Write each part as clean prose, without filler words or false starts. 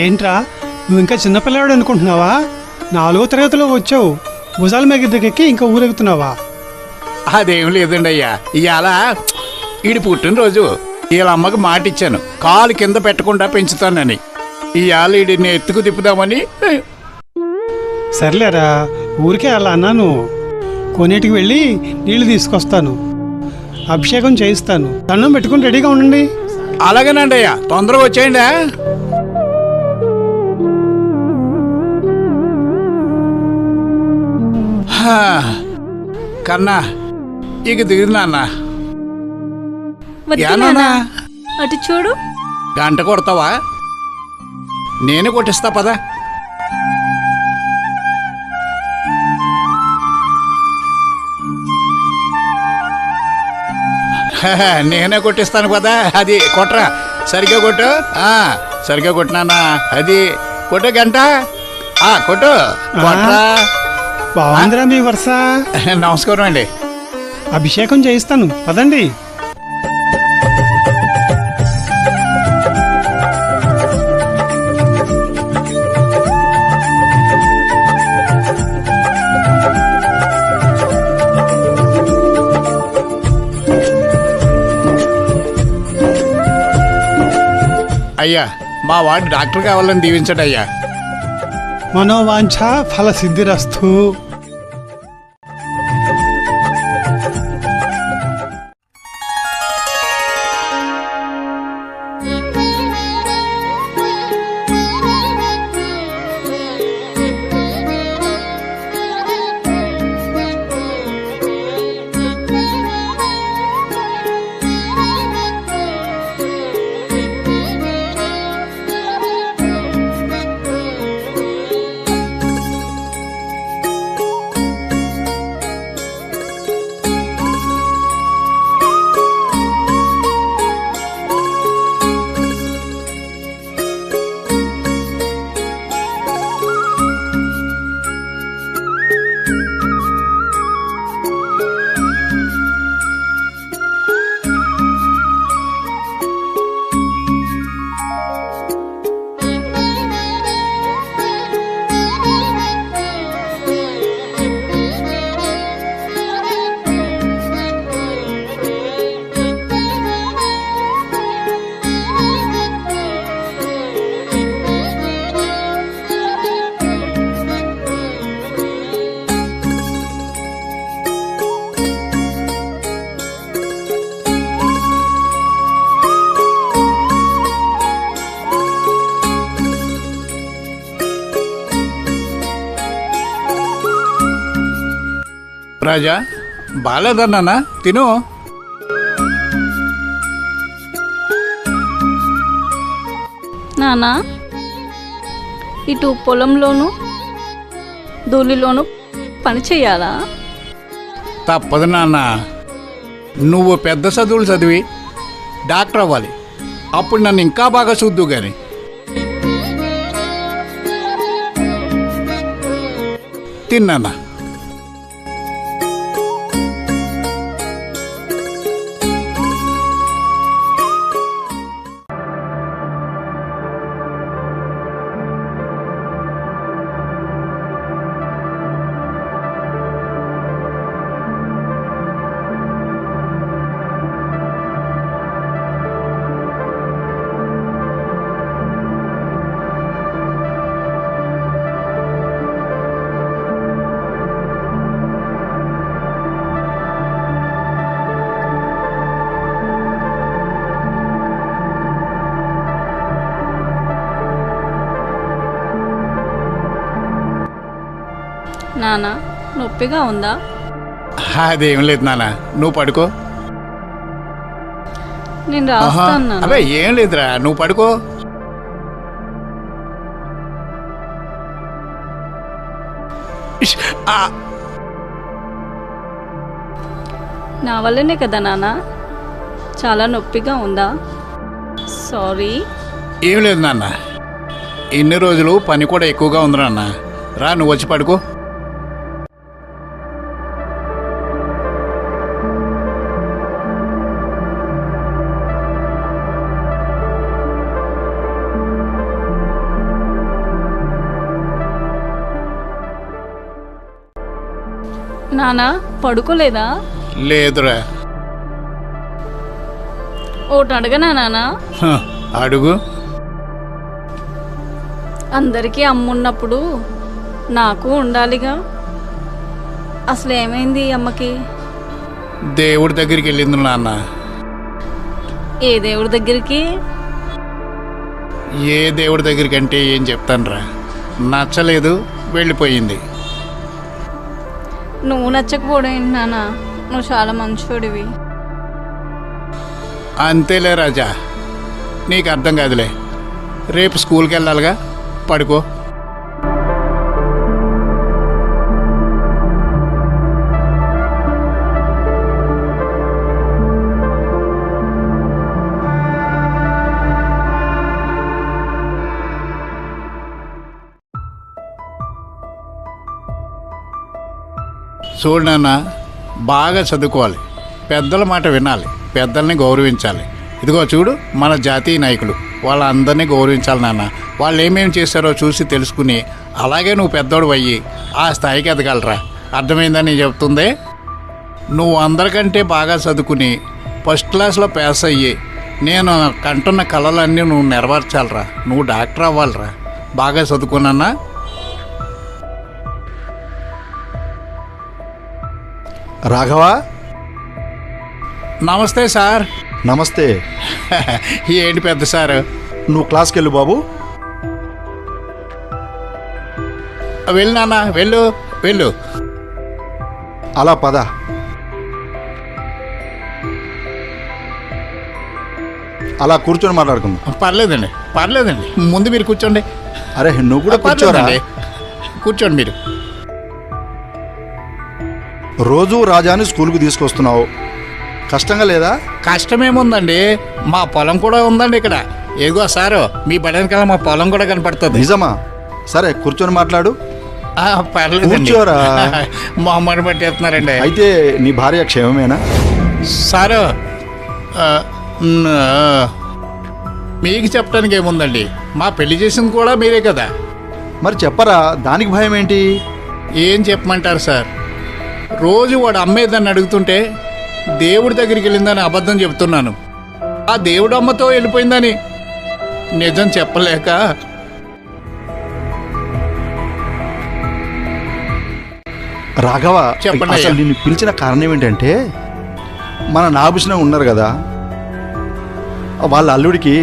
ఏంట్రా నువ్వు ఇంకా చిన్నపిల్లాడు అనుకుంటున్నావా? 4వ తరగతిలో వచ్చావు, భుజాల మీదకి ఇంకా ఊరెగుతున్నావా? అదేం లేదండి అయ్యా, ఇవాళ ఈడి పుట్టినరోజు. వీళ్ళ అమ్మకి మాట ఇచ్చాను, కాలు కింద పెట్టకుండా పెంచుతానని. ఇవాళ ఈడిని ఎత్తుకు తిప్పుదామని. సర్లేరా, ఊరికే అలా అన్నాను. కొన్నిటికి వెళ్ళి నీళ్లు తీసుకొస్తాను, అభిషేకం చేయిస్తాను. దండం పెట్టుకుని రెడీగా ఉండండి. అలాగేనండి అయ్యా, తొందరగా వచ్చేయండి. కన్నా ఇక దిగుదు నాన్న. అటు చూడు. గంట కొడతావా? నేనే కొట్టిస్తా పదా. నేనే కొట్టిస్తాను పదా. అది కొట్రా, సరిగ్గా కొట్టు. సరిగ్గా కొట్టినానా? అది కొట్టు, గంట కొట్టు, కొట్రా. బాగుందిరా మీ వరుస. నమస్కారం అండి. అభిషేకం చేయిస్తాను పదండి. అయ్యా, మా వాడు డాక్టర్ కావాలని దీవించండి అయ్యా. మనోవాంఛ ఫల సిద్ధిరస్తు. రాజా, బాలేదన్నా, తిను. నానా, ఇటు పొలంలోను ధూళిలోను పని చెయ్యాలా? తప్పదు నాన్న, నువ్వు పెద్ద చదువులు చదివి డాక్టర్ అవ్వాలి. అప్పుడు నన్ను ఇంకా బాగా చూద్దు గాని. తిన్నా. నానా, నొప్పిగా ఉందా? అదేం లేదు నాన్న, నువ్వు పడుకో. నేను రాస్తాను. అదే ఏం లేదురా, నువ్వు పడుకో. నా వల్లనే కదా నాన్న, చాలా నొప్పిగా ఉందా? సారీ. ఏం లేదు నాన్న, ఇన్ని రోజులు పని కూడా ఎక్కువగా ఉంది నాన్న. రా, నువ్వు వచ్చి పడుకో. నానా పడుకోలేదా? లేదురా. ఒకటి అడగనా నానా? హ, అడుగు. అందరికీ అమ్మున్నప్పుడు నాకు ఉండాలిగా. అసలు ఏమైంది ఈ అమ్మకి? దేవుడి దగ్గరికి వెళ్ళింది నాన్న. ఏ దేవుడి దగ్గరికి? ఏ దేవుడి దగ్గరికి అంటే ఏం చెప్తానురా, నచ్చలేదు, వెళ్ళిపోయింది. నువ్వు నచ్చకపోవడం ఏంటి నానా? నువ్వు చాలా మంచోడివి. అంతేలే రాజా, నీకు అర్థం కాదులే. రేపు స్కూల్కి వెళ్ళాలిగా, పడుకో. చూడు నాన్న, బాగా చదువుకోవాలి, పెద్దల మాట వినాలి, పెద్దల్ని గౌరవించాలి. ఇదిగో చూడు, మన జాతీయ నాయకులు వాళ్ళందరినీ గౌరవించాలి నాన్న. వాళ్ళు ఏమేమి చేశారో చూసి తెలుసుకుని అలాగే నువ్వు పెద్దోడు అయ్యి ఆ స్థాయికి ఎదగలరా. అర్థమైందని చెప్తుంది. నువ్వు అందరికంటే బాగా చదువుకుని ఫస్ట్ క్లాస్లో పాస్ అయ్యి నేను కంటున్న కళలన్నీ నువ్వు నెరవేర్చాలరా. నువ్వు డాక్టర్ అవ్వాలిరా. బాగా చదువుకున్నా. రాఘవా, నమస్తే సార్. నమస్తే. ఏంటి పెద్ద సార్? నువ్వు క్లాస్కి వెళ్ళు బాబు. వెళ్ళు నాన్న, వెళ్ళు వెళ్ళు. అలా పద. అలా కూర్చొని మాట్లాడుకుందాం. పర్లేదండి, పర్లేదండి, ముందు మీరు కూర్చోండి. అరే నువ్వు కూడా కూర్చోరా. పర్లేదండి, కూర్చోండి మీరు. రోజు రాజాని స్కూల్కి తీసుకొస్తున్నావు, కష్టంగా లేదా? కష్టమేముందండి, మా పొలం కూడా ఉందండి ఇక్కడ. ఏగో సారు, మీ బడెనకాల మా పొలం కూడా కనపడుతుంది. నిజమా? సరే కూర్చొని మాట్లాడు. పర్లేదు, కూర్చోరా. మొహమ్మడి పట్టేస్తున్నారండి. అయితే నీ భార్య క్షేమమేనా? సారు, మీకు చెప్పడానికి ఏముందండి, మా పెళ్లి చేసింది కూడా మీరే కదా. మరి చెప్పరా, దానికి భయం ఏంటి? ఏం చెప్పమంటారు సార్, రోజు వాడు అమ్మేదని అడుగుతుంటే దేవుడి దగ్గరికి వెళ్ళిందని అబద్ధం చెప్తున్నాను. ఆ దేవుడు అమ్మతో వెళ్ళిపోయిందని నిజం చెప్పలేక. రాఘవ, చెప్పండి అసలు అయ్యా. నిన్ను పిలిచిన కారణం ఏంటంటే, మన నాగభూషణం ఉన్నారు కదా, వాళ్ళ అల్లుడికి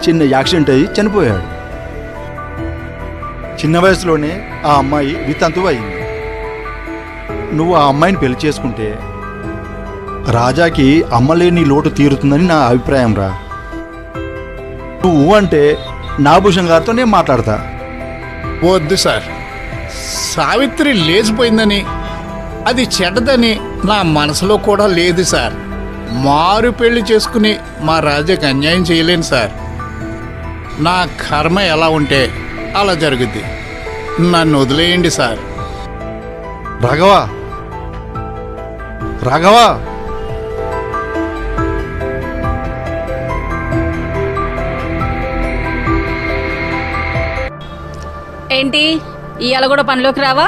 చిన్న యాక్సిడెంట్ అయ్యి చనిపోయాడు. చిన్న వయసులోనే ఆ అమ్మాయి వితంతువు అయింది. నువ్వు ఆ అమ్మాయిని పెళ్లి చేసుకుంటే రాజాకి అమ్మలేని లోటు తీరుతుందని నా అభిప్రాయం రా. నువ్వు అంటే నాగభూషణ్ గారితో నేను మాట్లాడతా. వద్దు సార్, సావిత్రి లేచిపోయిందని అది చెడ్డదని నా మనసులో కూడా లేదు సార్. మారు పెళ్లి చేసుకుని మా రాజాకి అన్యాయం చేయలేను సార్. నా కర్మ ఎలా ఉంటే అలా జరుగుద్ది. నన్ను వదిలేయండి సార్. రాఘవా, రాఘవా, ఏంటి ఇవాళ కూడా పనిలోకి రావా?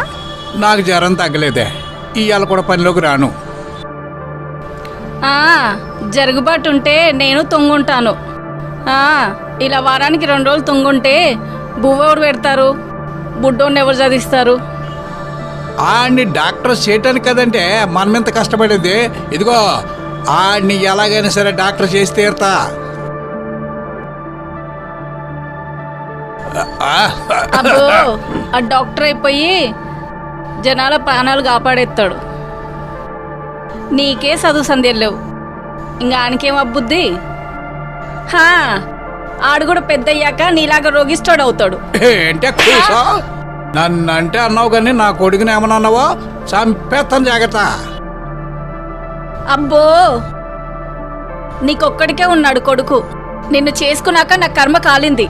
నాకు జ్వరం తగ్గలేదే, ఇవాళ కూడా పనిలోకి రాను. ఆ, జరుగుబాటు ఉంటే నేను తొంగుంటాను. ఇలా వారానికి 2 రోజులు తొంగుంటే బువ్వ ఎవరు పెడతారు? బుడ్డోని ఎవరు చదివిస్తారు? ఆడిని డాక్టర్ చేయటానికి కదంటే మనమెంత కష్టపడేది. ఇదిగో ఆడిని ఎలాగైనా సరే డాక్టర్ చేసి తీరుతా. అబ్బో, ఆ డాక్టర్ అయిపోయి జనాల ప్రాణాలు కాపాడేస్తాడు. నీకే చదువు సంధ్యలు లేవు, ఇంకా ఆయనకేం అబ్బుద్ది? ఆడు కూడా పెద్ద అయ్యాక నీలాగా రోగిస్తాడు అవుతాడు. ఏంటే కూసో, నన్ను అంటే అన్నావు కానీ నా కొడుకుని ఏమన్నా అన్నావో చంపేస్తాను, జాగ్రత్త. అబ్బో, నీకొక్కడికే ఉన్నాడు కొడుకు. నిన్ను చేసుకున్నాక నా కర్మ కాలింది.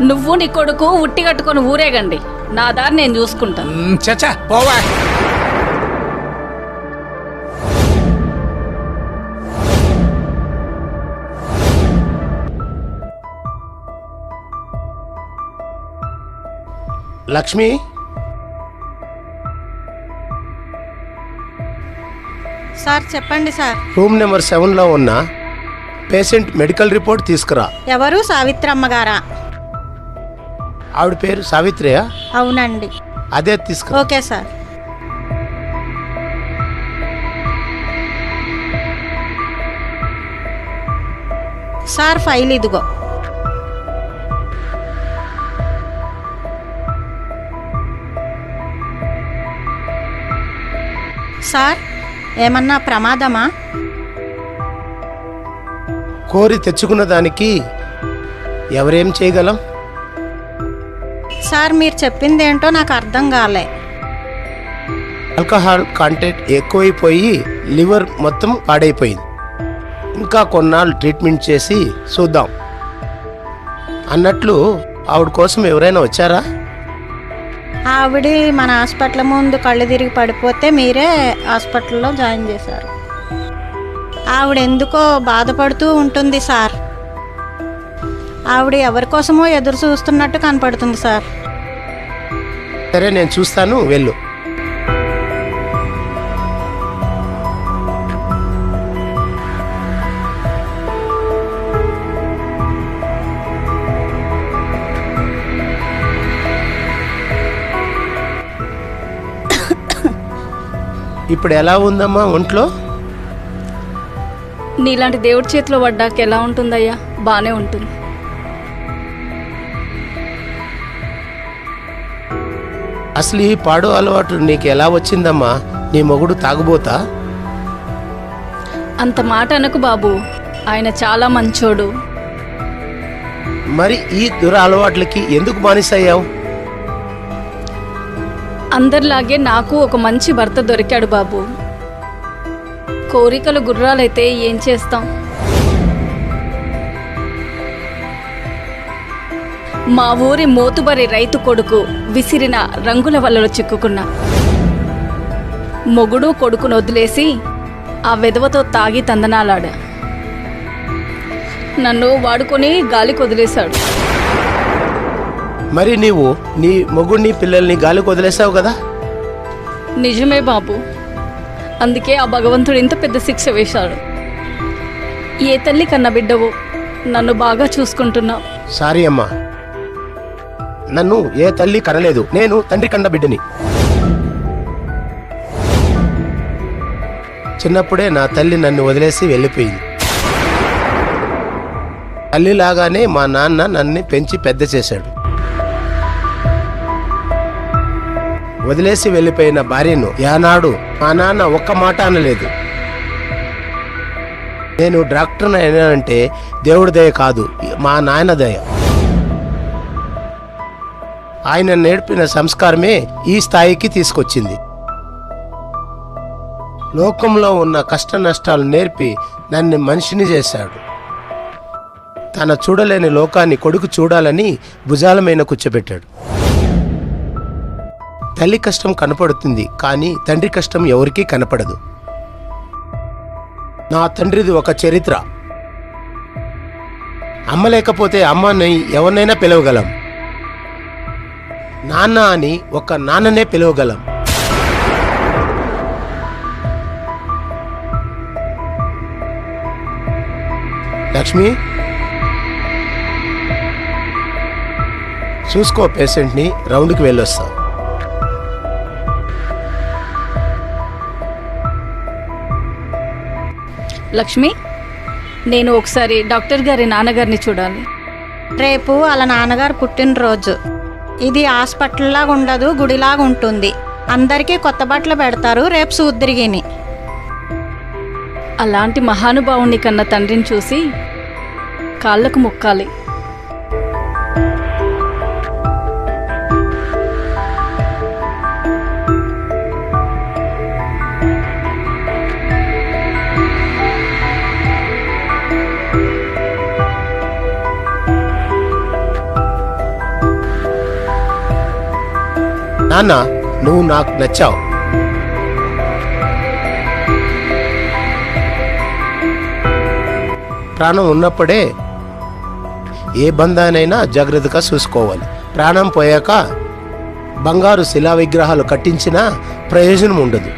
నువ్వు నీ కొడుకు ఉట్టి కట్టుకొని ఊరేగండి, నా దారి నేను చూసుకుంటాను. చచ్చా పోవా. లక్ష్మి, సార్ చెప్పండి సార్. రూమ్ నెంబర్ 7లో ఉన్న పేషెంట్ మెడికల్ రిపోర్ట్ తీసుకురా. ఎవరు? సావిత్రమ్మ గారా? ఆవిడ పేరు సావిత్రియా? అవునండి. అదే తీసుకురా. Okay sir. సార్ ఫైల్ ఇదిగో. సార్ ఏమన్నా ప్రమాదమా? కోరి తెచ్చుకున్న దానికి ఎవరేం చేయగలం? సార్ మీరు చెప్పింది ఏంటో నాకు అర్థం కాలే. ఆల్కహాల్ కంటెంట్ ఎక్కువైపోయి లివర్ మొత్తం పాడైపోయింది. ఇంకా కొన్నాళ్ళు ట్రీట్మెంట్ చేసి చూద్దాం అన్నట్లు ఆవిడ కోసం ఎవరైనా వచ్చారా? ఆవిడ మన హాస్పిటల్ ముందు కళ్ళు తిరిగి పడిపోతే మీరే హాస్పిటల్లో జాయిన్ చేశారు. ఆవిడ ఎందుకో బాధపడుతూ ఉంటుంది సార్. ఆవిడ ఎవరి కోసమో ఎదురు చూస్తున్నట్టు కనపడుతుంది సార్. సరే నేను చూస్తాను, వెళ్ళు. ఇప్పుడు ఎలా ఉందమ్మా ఒంట్లో? నీలాంటి దేవుడి చేతిలో పడ్డాక ఎలా ఉంటుందయ్యా? బానే ఉంటుంది. అసలు ఈ పాడు అలవాటు నీకు ఎలా వచ్చిందమ్మా? నీ మొగుడు తాగుబోతా? అంత మాట అనకు బాబు, ఆయన చాలా మంచోడు. మరి ఈ దుర అలవాట్లకి ఎందుకు బానిసయ్యావు? అందరిలాగే నాకు ఒక మంచి భర్త దొరికాడు బాబు. కోరికలు గుర్రాలైతే ఏం చేస్తాం? మా ఊరి మోతుబరి రైతు కొడుకు విసిరిన రంగుల వలలో చిక్కుకున్నా. మొగుడు కొడుకును వదిలేసి ఆ వెధవతో తాగి తందనాలాడా. నన్ను వాడుకొని గాలికి వదిలేశాడు. మరి నీవు నీ మొగుడిని పిల్లల్ని గాలికి వదిలేసావు కదా? నిజమే బాబు, అందుకే ఆ భగవంతుడు ఇంత పెద్ద శిక్ష వేశాడు. ఏ తల్లి కన్న బిడ్డవో, నన్ను బాగా చూసుకుంటున్నావు. సారీ అమ్మా, నన్ను ఏ తల్లి కనలేదు. నేను తండ్రి కన్న బిడ్డని. చిన్నప్పుడే నా తల్లి నన్ను వదిలేసి వెళ్ళిపోయింది. తల్లిలాగానే మా నాన్న నన్ను పెంచి పెద్ద చేశాడు. వదిలేసి వెళ్ళిపోయిన భార్యను యానాడు మా నాన్న ఒక్క మాట అనలేదు. నేను డాక్టర్ని అయినానంటే దేవుడి దయ కాదు, మా నాయన దయ. ఆయన నేర్పిన సంస్కారమే ఈ స్థాయికి తీసుకొచ్చింది. లోకంలో ఉన్న కష్ట నష్టాలు నేర్పి నన్ను మనిషిని చేశాడు. తన చూడలేని లోకాన్ని కొడుకు చూడాలని భుజాల మీద కూర్చోబెట్టాడు. తల్లి కష్టం కనపడుతుంది, కానీ తండ్రి కష్టం ఎవరికీ కనపడదు. నా తండ్రిది ఒక చరిత్ర. అమ్మ లేకపోతే అమ్మని ఎవరినైనా పిలవగలం, నాన్న అని ఒక నాన్ననే పిలవగలం. లక్ష్మి, చూసుకో పేషెంట్ని, రౌండ్కి వెళ్ళొస్తా. లక్ష్మి, నేను ఒకసారి డాక్టర్ గారి నాన్నగారిని చూడాలి. రేపు వాళ్ళ నాన్నగారు పుట్టినరోజు. ఇది హాస్పిటల్లాగా ఉండదు, గుడిలాగా ఉంటుంది. అందరికీ కొత్త బట్టలు పెడతారు. రేపు సూద్దిరిగిని. అలాంటి మహానుభావుని కన్న తండ్రిని చూసి కాళ్ళకు మొక్కాలి. నాన్న, నువ్వు నాకు నచ్చావు. ప్రాణం ఉన్నప్పుడే ఏ బంధానైనా జాగ్రత్తగా చూసుకోవాలి. ప్రాణం పోయాక బంగారు శిలా విగ్రహాలు కట్టించినా ప్రయోజనం ఉండదు.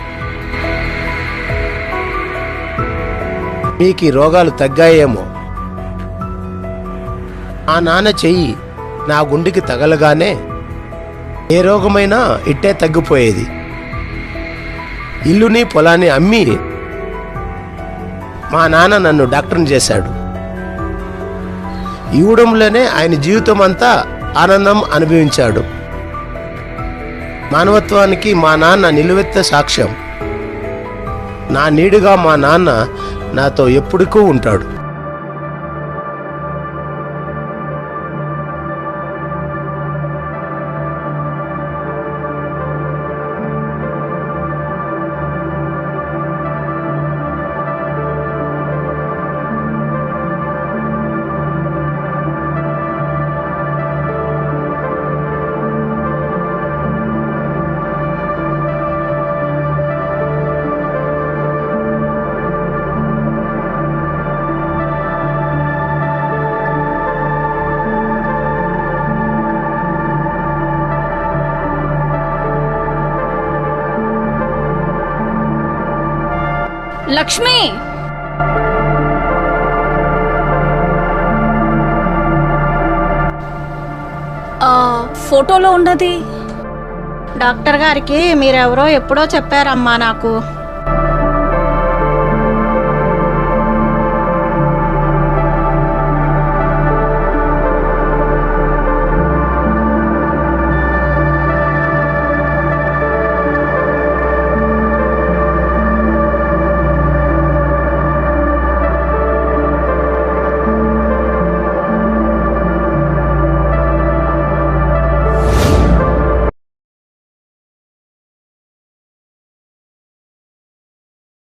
మీకు ఈ రోగాలు తగ్గాయేమో. ఆ నాన్న చెయ్యి నా గుండెకి తగలగానే ఏ రోగమైనా ఇట్టే తగ్గిపోయేది. ఇల్లుని పొలాన్ని అమ్మి మా నాన్న నన్ను డాక్టర్ని చేశాడు. ఇవ్వడంలోనే ఆయన జీవితం అంతా ఆనందం అనుభవించాడు. మానవత్వానికి మా నాన్న నిలువెత్త సాక్ష్యం. నా నీడుగా మా నాన్న నాతో ఎప్పుడుకూ ఉంటాడు. లక్ష్మి, ఫోటోలో ఉన్నది డాక్టర్ గారికి మీరెవరో ఎప్పుడో చెప్పారమ్మా నాకు.